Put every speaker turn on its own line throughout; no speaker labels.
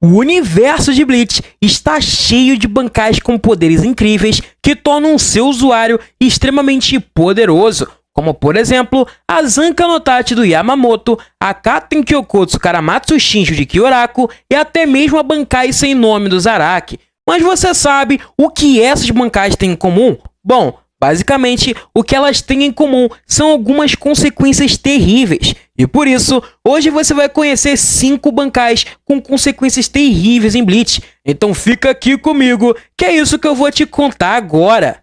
O universo de Bleach está cheio de bancais com poderes incríveis que tornam seu usuário extremamente poderoso, como por exemplo a Zanka no Tachi do Yamamoto, a Katen Kyokotsu Karamatsu Shinjo de Kyoraku e até mesmo a bancai sem nome do Zaraki. Mas você sabe o que essas bancais têm em comum? Bom, basicamente, o que elas têm em comum são algumas consequências terríveis. E por isso, hoje você vai conhecer 5 bancais com consequências terríveis em Bleach. Então fica aqui comigo, que é isso que eu vou te contar agora.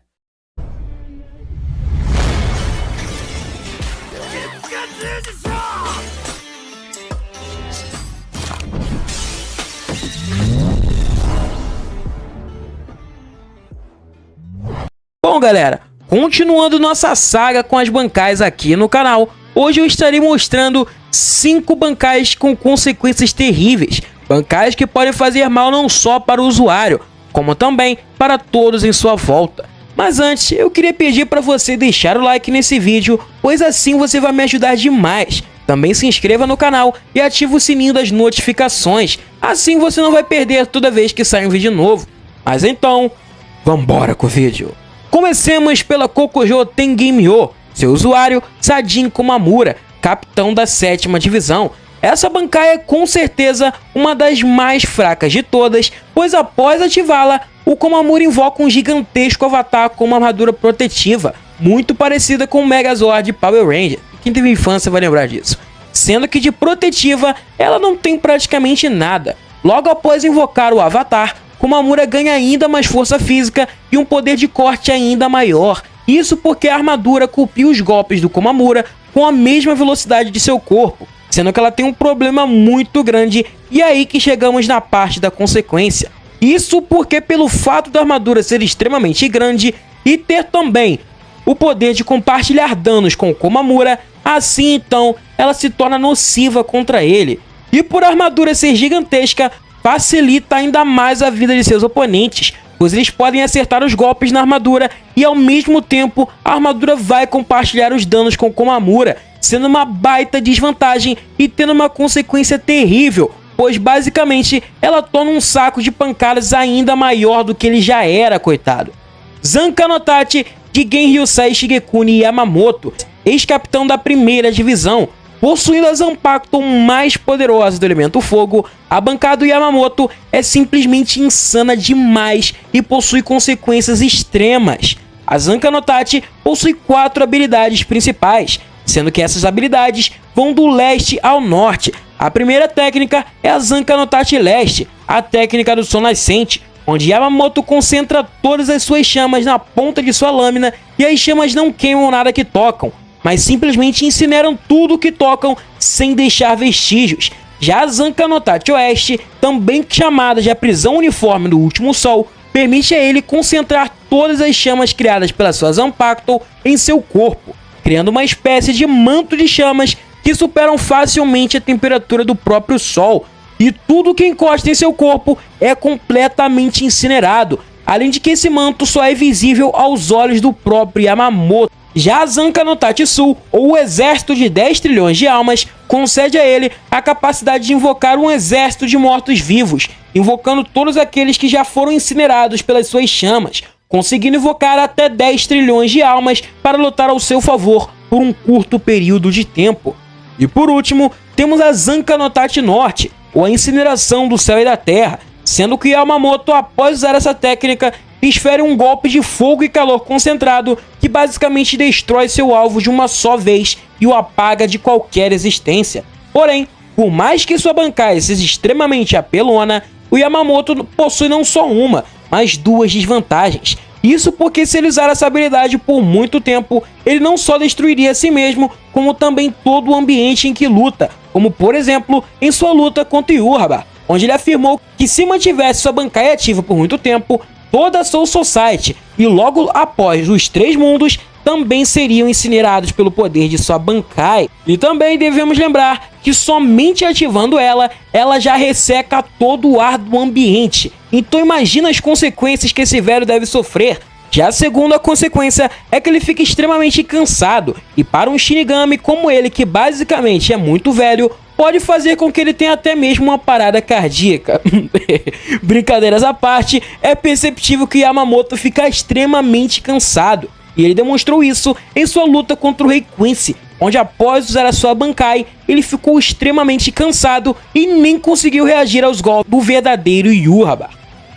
Bom, galera, continuando nossa saga com as bancais aqui no canal, hoje eu estarei mostrando 5 bancais com consequências terríveis, bancais que podem fazer mal não só para o usuário, como também para todos em sua volta. Mas antes, eu queria pedir para você deixar o like nesse vídeo, pois assim você vai me ajudar demais. Também se inscreva no canal e ative o sininho das notificações, assim você não vai perder toda vez que sai um vídeo novo. Mas então, vambora com o vídeo! Comecemos pela Kokujo Tengenmyo, seu usuário Sajin Komamura, capitão da 7ª divisão. Essa bancai é com certeza uma das mais fracas de todas, pois após ativá-la, o Komamura invoca um gigantesco avatar com uma armadura protetiva, muito parecida com o Megazord de Power Ranger. Quem teve infância vai lembrar disso. Sendo que de protetiva, ela não tem praticamente nada. Logo após invocar o avatar, Komamura ganha ainda mais força física e um poder de corte ainda maior. Isso porque a armadura copia os golpes do Komamura com a mesma velocidade de seu corpo, sendo que ela tem um problema muito grande, e é aí que chegamos na parte da consequência. Isso porque pelo fato da armadura ser extremamente grande e ter também o poder de compartilhar danos com o Komamura, assim então ela se torna nociva contra ele. E por a armadura ser gigantesca, facilita ainda mais a vida de seus oponentes, pois eles podem acertar os golpes na armadura e ao mesmo tempo a armadura vai compartilhar os danos com Komamura, sendo uma baita desvantagem e tendo uma consequência terrível, pois basicamente ela torna um saco de pancadas ainda maior do que ele já era, coitado. Zanka no Tachi de Genryusai Shigekuni Yamamoto, ex-capitão da 1ª divisão. Possuindo a Zanpakuto mais poderosa do elemento fogo, a bancada do Yamamoto é simplesmente insana demais e possui consequências extremas. A Zanka no Tachi possui 4 habilidades principais, sendo que essas habilidades vão do leste ao norte. A primeira técnica é a Zanka no Tachi Leste, a técnica do Sol Nascente, onde Yamamoto concentra todas as suas chamas na ponta de sua lâmina e as chamas não queimam nada que tocam, mas simplesmente incineram tudo que tocam sem deixar vestígios. Já a Zanka no Tachi Oeste, também chamada de a prisão uniforme do último sol, permite a ele concentrar todas as chamas criadas pela sua Zanpakuto em seu corpo, criando uma espécie de manto de chamas que superam facilmente a temperatura do próprio sol, e tudo que encosta em seu corpo é completamente incinerado, além de que esse manto só é visível aos olhos do próprio Yamamoto. Já a Zanka no Tachi Sul, ou o exército de 10 trilhões de almas, concede a ele a capacidade de invocar um exército de mortos-vivos, invocando todos aqueles que já foram incinerados pelas suas chamas, conseguindo invocar até 10 trilhões de almas para lutar ao seu favor por um curto período de tempo. E por último, temos a Zanka no Tachi Norte, ou a incineração do céu e da terra, sendo que Yamamoto, após usar essa técnica, desfere um golpe de fogo e calor concentrado que basicamente destrói seu alvo de uma só vez e o apaga de qualquer existência. Porém, por mais que sua bancai seja extremamente apelona, o Yamamoto possui não só uma, mas 2 desvantagens. Isso porque se ele usar essa habilidade por muito tempo, ele não só destruiria a si mesmo, como também todo o ambiente em que luta, como por exemplo em sua luta contra Yhwach, onde ele afirmou que se mantivesse sua bancai ativa por muito tempo, toda a Soul Society e logo após os 3 mundos também seriam incinerados pelo poder de sua bancai. E também devemos lembrar que somente ativando ela já resseca todo o ar do ambiente. Então imagina as consequências que esse velho deve sofrer. Já a segunda consequência é que ele fica extremamente cansado, e para um Shinigami como ele, que basicamente é muito velho, pode fazer com que ele tenha até mesmo uma parada cardíaca. Brincadeiras à parte, é perceptível que Yamamoto fica extremamente cansado, e ele demonstrou isso em sua luta contra o Rei Quincy, onde após usar a sua Bankai, ele ficou extremamente cansado e nem conseguiu reagir aos golpes do verdadeiro Yuraba.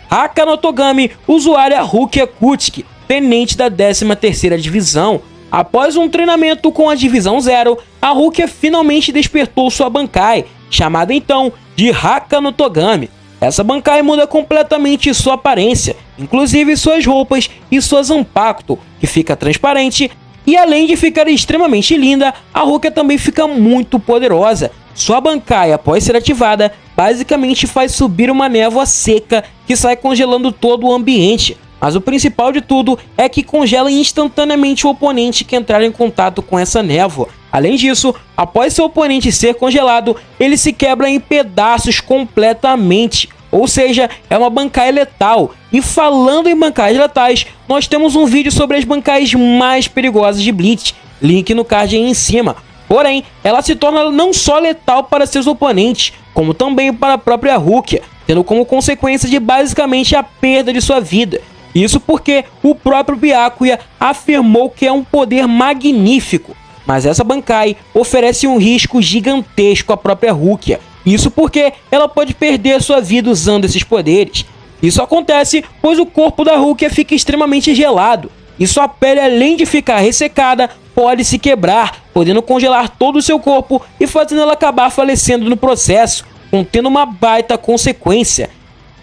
Haka no Togami, usuária Rukia Kutsuki, tenente da 13ª divisão. Após um treinamento com a Divisão Zero, a Rukia finalmente despertou sua Bankai, chamada então de Haka no Togami. Essa Bankai muda completamente sua aparência, inclusive suas roupas e sua Zanpakuto, que fica transparente, e além de ficar extremamente linda, a Rukia também fica muito poderosa. Sua Bankai, após ser ativada, basicamente faz subir uma névoa seca que sai congelando todo o ambiente. Mas o principal de tudo é que congela instantaneamente o oponente que entrar em contato com essa névoa. Além disso, após seu oponente ser congelado, ele se quebra em pedaços completamente. Ou seja, é uma Bankai letal. E falando em Bankais letais, nós temos um vídeo sobre as Bankais mais perigosas de Bleach. Link no card aí em cima. Porém, ela se torna não só letal para seus oponentes, como também para a própria Rukia, tendo como consequência de basicamente a perda de sua vida. Isso porque o próprio Byakuya afirmou que é um poder magnífico, mas essa Bankai oferece um risco gigantesco à própria Rukia. Isso porque ela pode perder sua vida usando esses poderes. Isso acontece pois o corpo da Rukia fica extremamente gelado, e sua pele, além de ficar ressecada, pode se quebrar, podendo congelar todo o seu corpo e fazendo ela acabar falecendo no processo, contendo uma baita consequência.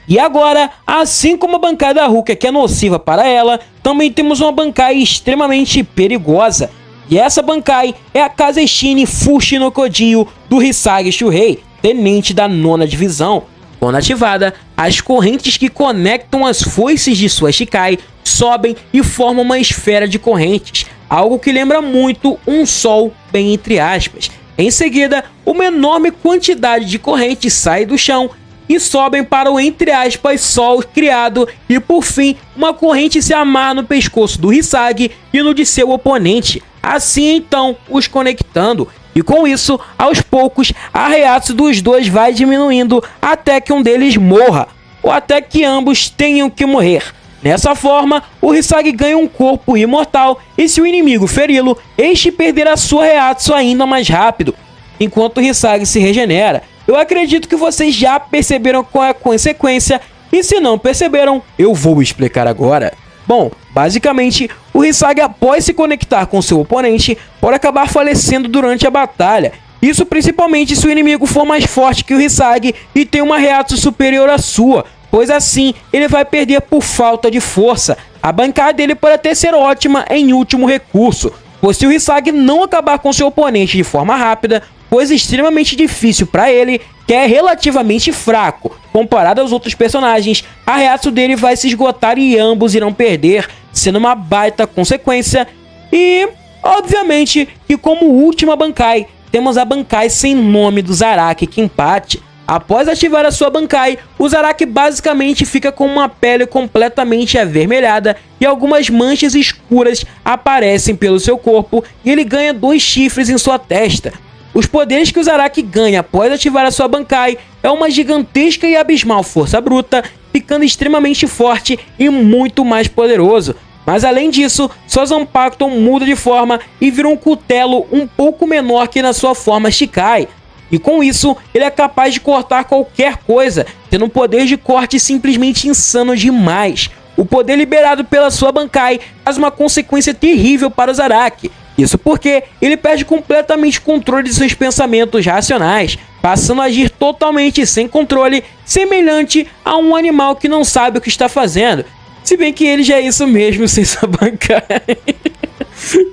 E agora, assim como a Bankai da Rukia, que é nociva para ela, também temos uma Bankai extremamente perigosa. E essa Bankai é a Kazeshine Fushi no Kojiyo do Hisagi Shuhei, tenente da 9ª divisão. Quando ativada, as correntes que conectam as foices de sua Shikai sobem e formam uma esfera de correntes, algo que lembra muito um sol, bem entre aspas. Em seguida, uma enorme quantidade de correntes sai do chão e sobem para o entre aspas sol criado, e por fim uma corrente se amarra no pescoço do Hisagi e no de seu oponente, assim então os conectando, e com isso aos poucos a reação dos dois vai diminuindo até que um deles morra, ou até que ambos tenham que morrer. Dessa forma, o Hisagi ganha um corpo imortal, e se o inimigo feri-lo, este perderá sua reação ainda mais rápido, enquanto o Hisagi se regenera. Eu acredito que vocês já perceberam qual é a consequência, e se não perceberam, eu vou explicar agora. Bom, basicamente, o Hisagi, após se conectar com seu oponente, pode acabar falecendo durante a batalha. Isso principalmente se o inimigo for mais forte que o Hisagi e tem uma reação superior à sua, pois assim ele vai perder por falta de força. A Bankai dele pode até ser ótima em último recurso, pois se o Hisagi não acabar com seu oponente de forma rápida, coisa extremamente difícil para ele, que é relativamente fraco comparado aos outros personagens, a reação dele vai se esgotar e ambos irão perder, sendo uma baita consequência. E obviamente que como última Bankai, temos a Bankai sem nome do Zaraki Kenpachi. Após ativar a sua Bankai, o Zaraki basicamente fica com uma pele completamente avermelhada e algumas manchas escuras aparecem pelo seu corpo, e ele ganha 2 chifres em sua testa. Os poderes que o Zaraki ganha após ativar a sua Bankai é uma gigantesca e abismal força bruta, ficando extremamente forte e muito mais poderoso. Mas além disso, sua Zanpakuto muda de forma e vira um cutelo um pouco menor que na sua forma Shikai. E com isso, ele é capaz de cortar qualquer coisa, tendo um poder de corte simplesmente insano demais. O poder liberado pela sua Bankai faz uma consequência terrível para o Zaraki. Isso porque ele perde completamente o controle de seus pensamentos racionais, passando a agir totalmente sem controle, semelhante a um animal que não sabe o que está fazendo. Se bem que ele já é isso mesmo sem sua Bankai.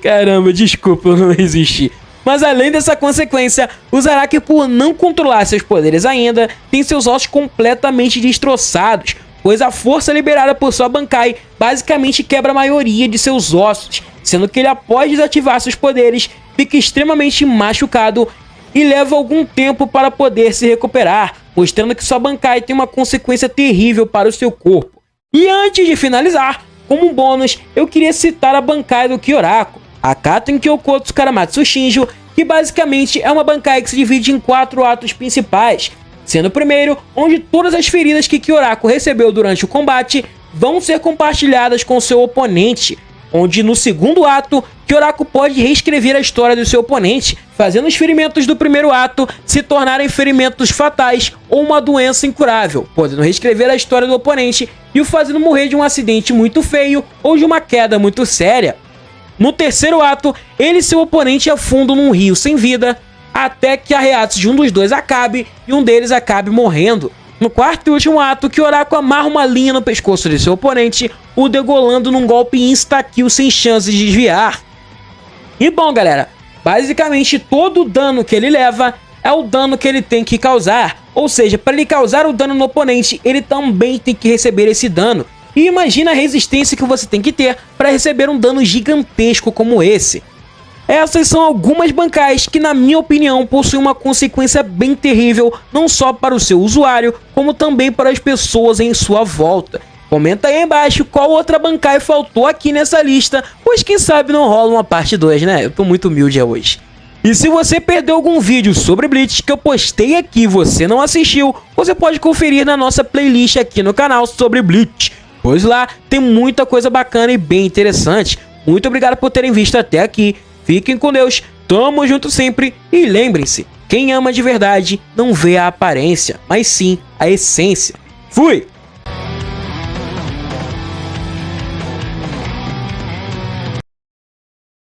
Caramba, desculpa, eu não resisti. Mas além dessa consequência, o Zaraki, por não controlar seus poderes ainda, tem seus ossos completamente destroçados, pois a força liberada por sua Bankai basicamente quebra a maioria de seus ossos, sendo que ele, após desativar seus poderes, fica extremamente machucado e leva algum tempo para poder se recuperar, mostrando que sua Bankai tem uma consequência terrível para o seu corpo. E antes de finalizar, como um bônus, eu queria citar a Bankai do Kyorako, a Katen Kyokotsu Karamatsu Shinjo, que basicamente é uma Bankai que se divide em 4 atos principais, sendo o primeiro, onde todas as feridas que Kyoraku recebeu durante o combate vão ser compartilhadas com seu oponente, onde no segundo ato, Kyoraku pode reescrever a história do seu oponente, fazendo os ferimentos do primeiro ato se tornarem ferimentos fatais ou uma doença incurável, podendo reescrever a história do oponente e o fazendo morrer de um acidente muito feio ou de uma queda muito séria. No terceiro ato, ele e seu oponente afundam num rio sem vida, até que a reação de um dos dois acabe e um deles acabe morrendo. No quarto e último ato, Kyoraku amarra uma linha no pescoço de seu oponente, o degolando num golpe insta-kill sem chances de desviar. E bom, galera, basicamente todo o dano que ele leva é o dano que ele tem que causar. Ou seja, para ele causar o dano no oponente, ele também tem que receber esse dano. E imagina a resistência que você tem que ter para receber um dano gigantesco como esse. Essas são algumas Bankais que, na minha opinião, possuem uma consequência bem terrível, não só para o seu usuário, como também para as pessoas em sua volta. Comenta aí embaixo qual outra Bankai faltou aqui nessa lista, pois quem sabe não rola uma parte 2, né? Eu tô muito humilde hoje. E se você perdeu algum vídeo sobre Bleach que eu postei aqui e você não assistiu, você pode conferir na nossa playlist aqui no canal sobre Bleach, pois lá tem muita coisa bacana e bem interessante. Muito obrigado por terem visto até aqui. Fiquem com Deus, tamo junto sempre e lembrem-se, quem ama de verdade não vê a aparência, mas sim a essência. Fui!